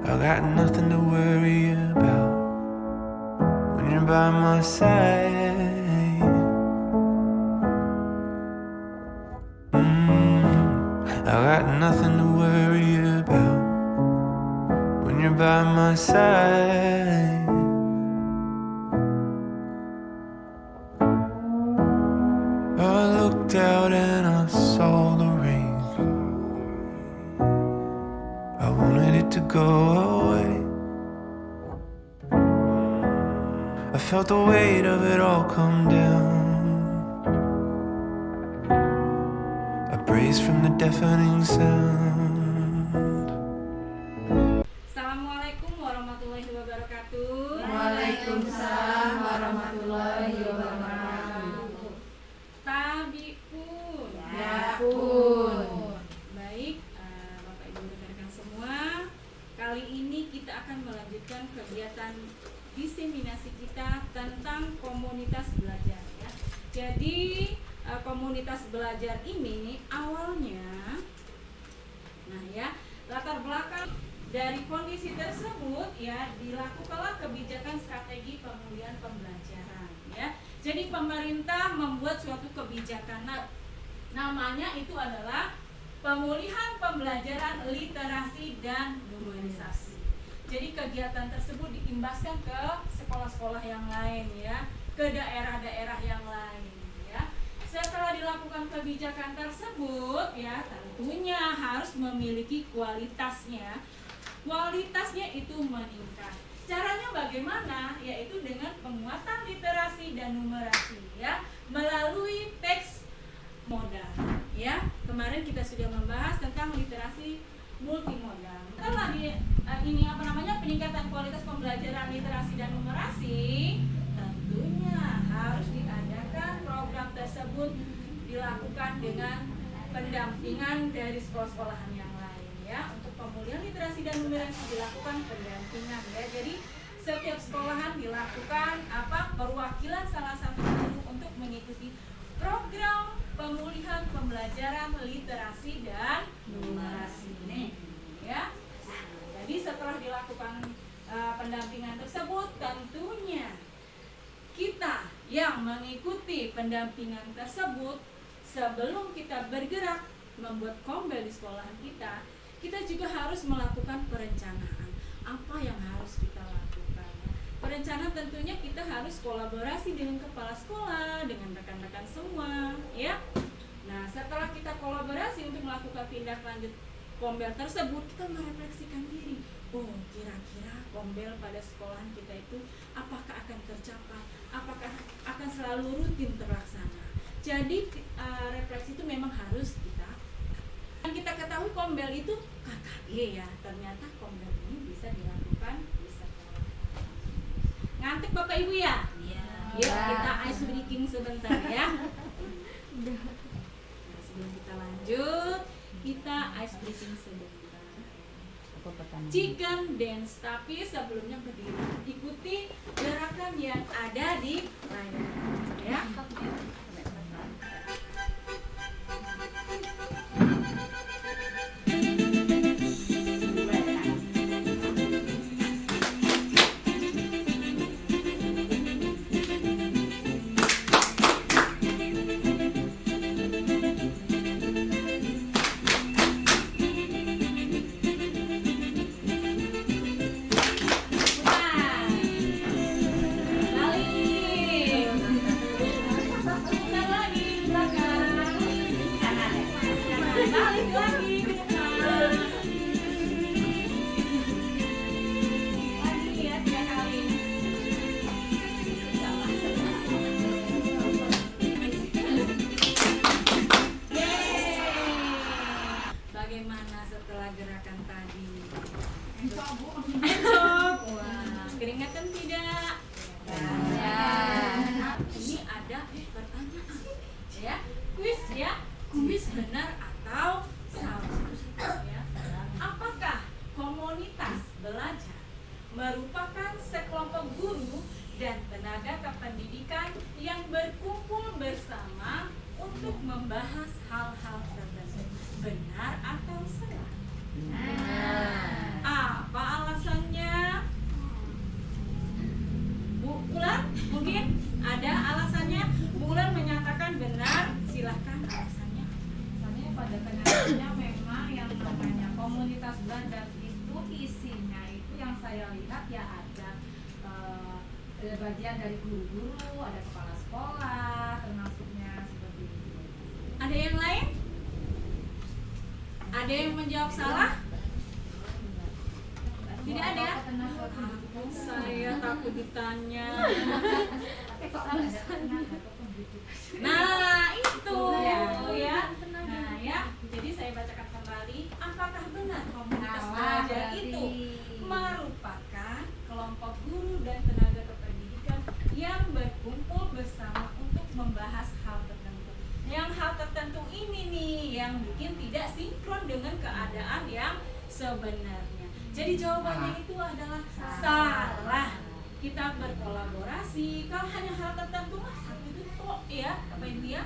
I got nothing to worry about when you're by my side. I got nothing to worry about when you're by my side. I looked out and I saw the rain. I wanted it to go away. I felt the weight of it all come down. I praised from the deafening sound. Assalamualaikum warahmatullahi wabarakatuh. Waalaikumsalam warahmatullahi wabarakatuh. Tabiun. Yapun. Baik, Bapak Ibu rekan-rekan semua, kali ini kita akan melanjutkan kegiatan diseminasi kita tentang komunitas belajar ya. Jadi komunitas belajar ini awalnya, latar belakang dari kondisi tersebut ya, dilakukanlah kebijakan strategi pemulihan pembelajaran ya. Jadi pemerintah membuat suatu kebijakan, namanya itu adalah pemulihan pembelajaran literasi dan numerisasi. Jadi kegiatan tersebut diimbaskan ke sekolah-sekolah yang lain ya, ke daerah-daerah yang lain ya. Setelah dilakukan kebijakan tersebut ya, tentunya harus memiliki kualitasnya. Kualitasnya itu meningkat. Caranya bagaimana? Yaitu dengan penguatan literasi dan numerasi ya, melalui teks modal ya. Kemarin kita sudah membahas tentang literasi multimodal. Setelah peningkatan kualitas pembelajaran literasi dan numerasi, tentunya harus diadakan program tersebut dilakukan dengan pendampingan dari sekolah-sekolahan yang lain ya. Untuk pemulihan literasi dan numerasi dilakukan pendampingan ya. Jadi setiap sekolahan dilakukan perwakilan salah satu guru untuk mengikuti program pemulihan pembelajaran literasi dan numerasi ini ya. Jadi setelah dilakukan pendampingan tersebut, tentunya kita yang mengikuti pendampingan tersebut, sebelum kita bergerak membuat kombel di sekolahan kita, kita juga harus melakukan perencanaan. Apa yang harus kita lakukan? Perencanaan tentunya kita harus kolaborasi dengan kepala sekolah, dengan rekan-rekan semua, ya. Nah, setelah kita kolaborasi untuk melakukan tindak lanjut kombel tersebut, kita merefleksikan diri. Oh, kira-kira kombel pada sekolahan kita itu apakah akan tercapai? Apakah akan selalu rutin terlaksana? Jadi refleksi itu memang harus kita. Dan kita ketahui kombel itu KKG ya. Ternyata kombel ini bisa dilakukan di sekolah. Ngantuk Bapak Ibu ya? Iya. Yuk kita ice breaking sebentar ya. Nah, sebelum kita lanjut, kita ice breaking sebentar. Chicken dance, tapi sebelumnya berdiri. Ikuti gerakan yang ada di layar ya. Bagaimana setelah gerakan tadi? Encok. Wah, keringatan tidak? Ya. Ini ada pertanyaan ya. Kuis ya. Kuis benar atau salah ya. Apakah komunitas belajar merupakan sekelompok guru dan tenaga kependidikan yang berkumpul bersama untuk membahas hal-hal tertentu? Benar atau salah? Apa alasan bulan dan itu isinya itu yang saya lihat ya ada bagian dari guru-guru, ada kepala sekolah, termasuknya seperti itu. Ada yang lain? Ada yang menjawab salah? Tidak ada? Saya takut ditanya. Nah itu ya. Nah ya, jadi saya bacakan kembali. Apakah benar komunitas belajar itu merupakan kelompok guru dan tenaga kependidikan yang berkumpul bersama untuk membahas hal tertentu? Yang hal tertentu ini nih yang bikin tidak sinkron dengan keadaan yang sebenarnya. Jadi jawabannya itu adalah salah. Kita berkolaborasi. Kalau hanya hal tertentu mah satu itu kok ya, apa itu ya?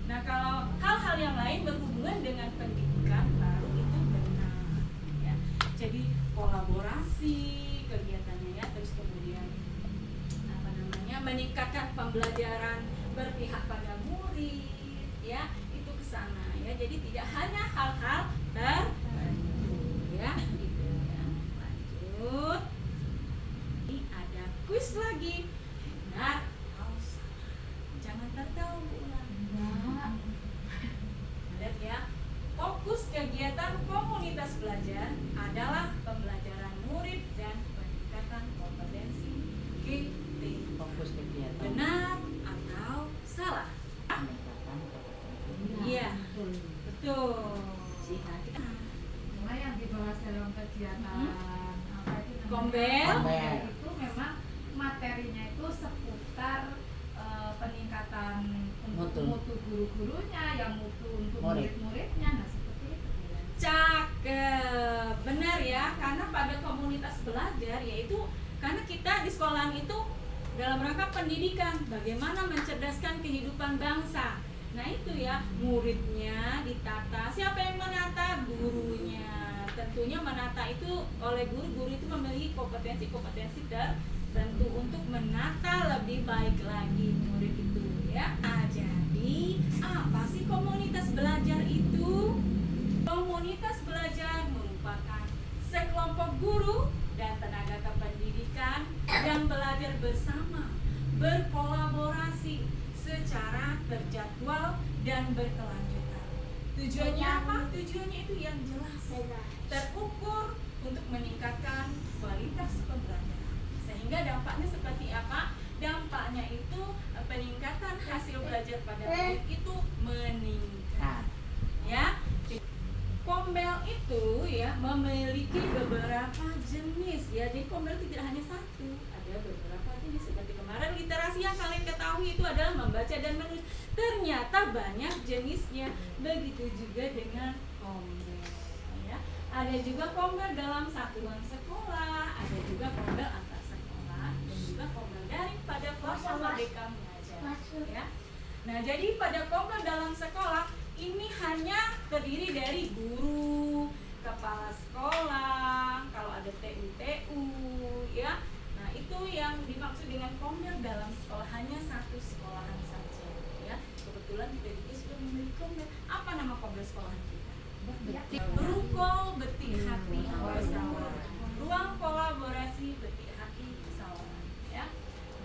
Nah kalau hal-hal yang lain berhubungan dengan pendidikan baru itu benar. Ya. Jadi kolaborasi kegiatannya ya, terus kemudian apa namanya meningkatkan pembelajaran berpihak pada murid, ya itu ke sana ya. Jadi tidak hanya hal-hal tertentu ya. Gitu ya. Lanjut. Ini ada kuis lagi. Benar atau salah? Jangan tertawa ulang. Lihat ya. Fokus kegiatan komunitas belajar adalah pembelajaran murid dan peningkatan kompetensi GT. Fokus kegiatan. Benar atau salah? Iya, betul. Cuma yang dibahas dalam kegiatan apa itu namanya? Kombel. Itu memang materinya itu seputar peningkatan untuk mutu guru-gurunya, yang mutu untuk murid-muridnya, nah seperti itu. Cakep, benar ya, karena pada komunitas belajar yaitu karena kita di sekolahan itu dalam rangka pendidikan, bagaimana mencerdaskan kehidupan bangsa. Nah itu ya, muridnya ditata. Siapa yang menata? Gurunya. Tentunya menata itu oleh guru itu memiliki kompetensi-kompetensi tertentu untuk menata lebih baik lagi murid itu ya. Nah, jadi apa sih komunitas belajar itu? Komunitas belajar merupakan sekelompok guru dan tenaga kependidikan yang belajar bersama, berkolaborasi secara terjadwal dan berkelanjutan. Tujuannya apa? Tujuannya itu yang jelas, terukur untuk meningkatkan kualitas pembelajaran. Sehingga dampaknya seperti apa? Dampaknya itu peningkatan hasil belajar pada murid itu meningkat. Ya. Kombel itu ya memiliki beberapa jenis ya. Jadi kombel tidak hanya satu, ada beberapa jenis. Seperti kemarin literasi yang kalian ketahui itu adalah membaca dan menulis. Ternyata banyak jenisnya. Begitu juga dengan kombel ya. Ada juga kombel dalam satuan sekolah, ada juga kombel antar sekolah, dan juga kombel daring pada platform Merdeka Mengajar ya. Nah, jadi pada kombel dalam sekolah ini hanya terdiri dari guru, kepala sekolah, kalau ada TU ya. Nah, itu yang dimaksud dengan kombel dalam sekolah, hanya satu sekolahan saja ya. Kebetulan kita juga sudah memiliki kombel. Apa nama kombel sekolahan kita? Rukol Betik Hati Pesawat. Ruang kolaborasi Betik Hati Pesawat ya.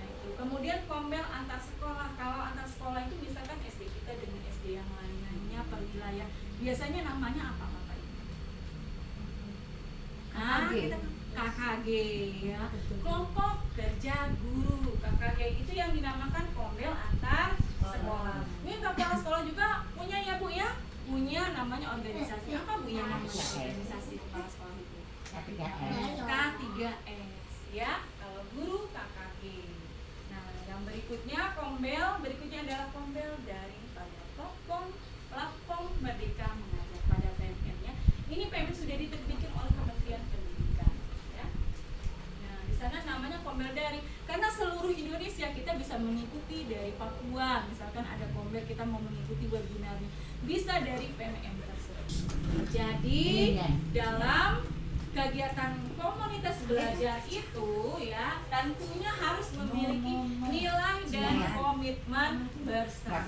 Nah, itu. Kemudian kombel antar sekolah. Kalau antar sekolah itu misalkan SD kita dengan SD yang lainnya per wilayah. Biasanya namanya apa Bapak Ibu? KKG ya. Kelompok Kerja Guru. KKG itu yang dinamakan kombel antar sekolah. Ini kepala sekolah juga punya ya Bu ya? Punya namanya organisasi. Apa Bu yang namanya organisasi kepala sekolah itu? K3S ya. Kalau guru KKG. Nah, yang berikutnya kombel, berikutnya adalah kombel dari pada platform Merdeka Mengajar pada PMN ya. Ini PMN sudah diterbitkan oleh Kementerian Pendidikan ya. Nah, di sana namanya kombel daring karena seluruh Indonesia kita bisa mengikuti dari Papua. Misalkan ada kombel kita mau mengikuti webinarnya, bisa dari PMN tersebut. Jadi dalam kegiatan komunitas belajar itu ya tentunya harus memiliki nilai dan komitmen bersama.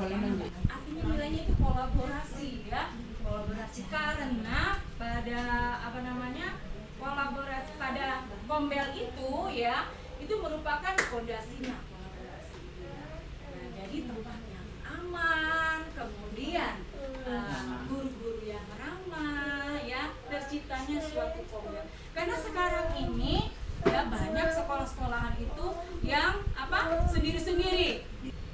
Artinya nilainya itu kolaborasi ya, kolaborasi karena pada apa namanya kolaborasi pada Kombel itu ya, itu merupakan fondasinya kolaborasi. Nah, jadi tempat yang aman, kemudian guru-guru yang ramah ya, terciptanya suatu Kombel. Karena sekarang ini ya banyak sekolah-sekolahan itu yang apa sendiri-sendiri.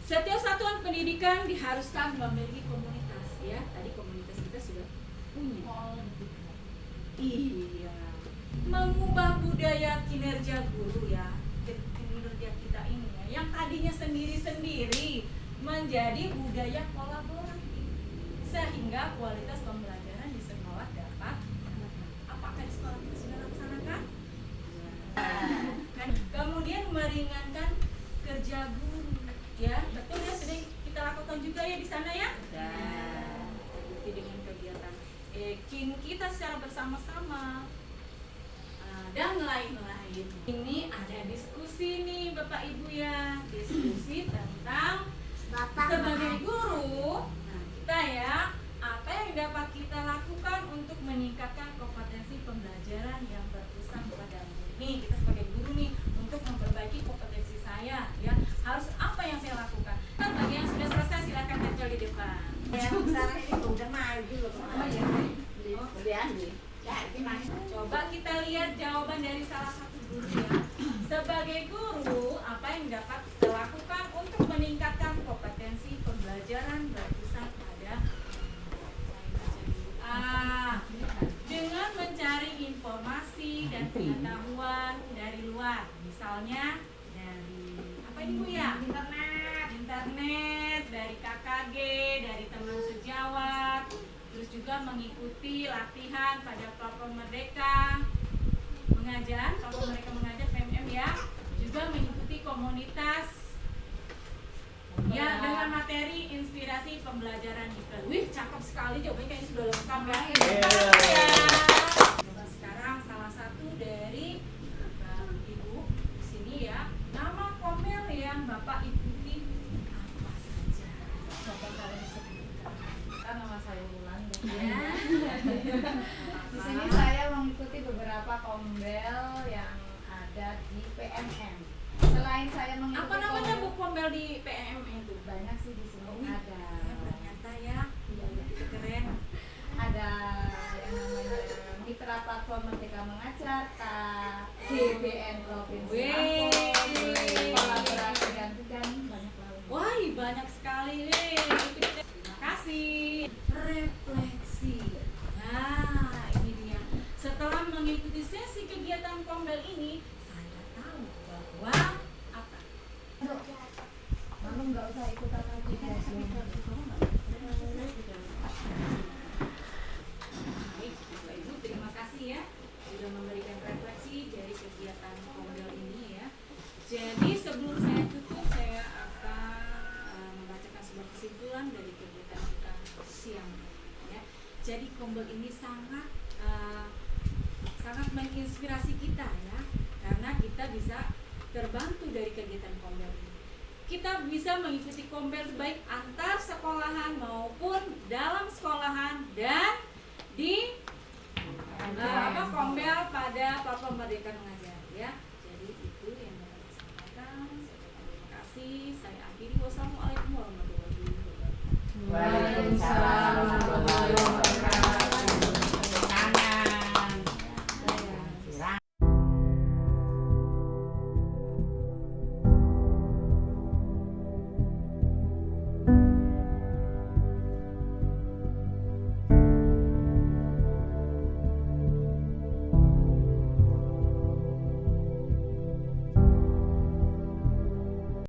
Setiap satuan pendidikan diharuskan memiliki komunitas ya. Tadi komunitas kita sudah punya. Iya. Mengubah budaya kinerja guru ya, kinerja kita ini ya, yang tadinya sendiri-sendiri menjadi budaya kolaboratif, sehingga kualitas pembelajaran di sekolah dapat. Apakah di sekolah kita sudah laksanakan? Kemudian meringankan kerja guru ya, betul ya, sering kita lakukan juga ya di sana ya. Terbukti dengan kegiatan kin kita secara bersama-sama dan lain-lain. Ini ada diskusi nih Bapak Ibu ya, diskusi tentang sebagai guru. Nah, kita ya, apa yang dapat kita lakukan untuk meningkatkan kompetensi pembelajaran yang berpusat pada murid. Nih, kita sebagai guru nih, untuk memperbaiki kompetensi saya ya, harus apa yang saya lakukan. Kan bagi yang sudah selesai silakan tempel di depan. Sekarang ini udah maju loh. Oh iya. Beli Andi. Coba kita lihat jawaban dari salah satu guru ya. Sebagai guru, apa yang dapat kita lakukan untuk meningkatkan kompetensi pembelajaran berpusat pada dengan mencari informasi dan pengetahuan dari luar, misalnya dari apa ini Bu ya? Internet, dari KKG, dari teman sejawat, terus juga mengikuti latihan pada platform Merdeka Mengajar, platform Merdeka Mengajar PMM ya, juga mengikuti komunitas ya dengan materi inspirasi pembelajaran IPA. Wih, cakep sekali jawabannya, kayaknya sudah lengkap ya. Sekarang salah satu dari Ibu di sini ya, nama Kombel yang Bapak ikuti apa saja? Coba kalian sebutkan. Kan nama saya Wulan Ya. di sini saya mengikuti beberapa Kombel yang ada di PMM. Selain saya mengikuti Apa namanya Bu Kombel di PMM itu? banyak sih di sini. Ada Ternyata ya, itu keren. ada yang namanya Mitra Platform Merdeka Mengajar, KGBN Provinsi Lampung, kolaborasi dan banyak lain. Wah, banyak sekali. Terima kasih. Refleksi. Nah, ini dia. Setelah mengikuti sesi kegiatan Kombel ini, saya tahu bahwa apa? Mama nggak usah ikutan lagi. Baik, Bapak Ibu, terima kasih ya sudah memberikan refleksi dari kegiatan Kombel ini ya. Jadi sebelum saya tutup, saya akan membacakan sebuah kesimpulan dari kegiatan kita siang ya. Jadi Kombel ini sangat menginspirasi kita ya, karena kita bisa terbantu dari kegiatan Kombel ini. Kita bisa mengikuti Kombel baik antar sekolahan maupun dalam sekolahan dan di Kombel pada platform Merdeka Mengajar ya. Jadi itu yang dapat saya sampaikan. Saya ucapkan terima kasih. Saya akhiri. Wassalamualaikum warahmatullahi wabarakatuh.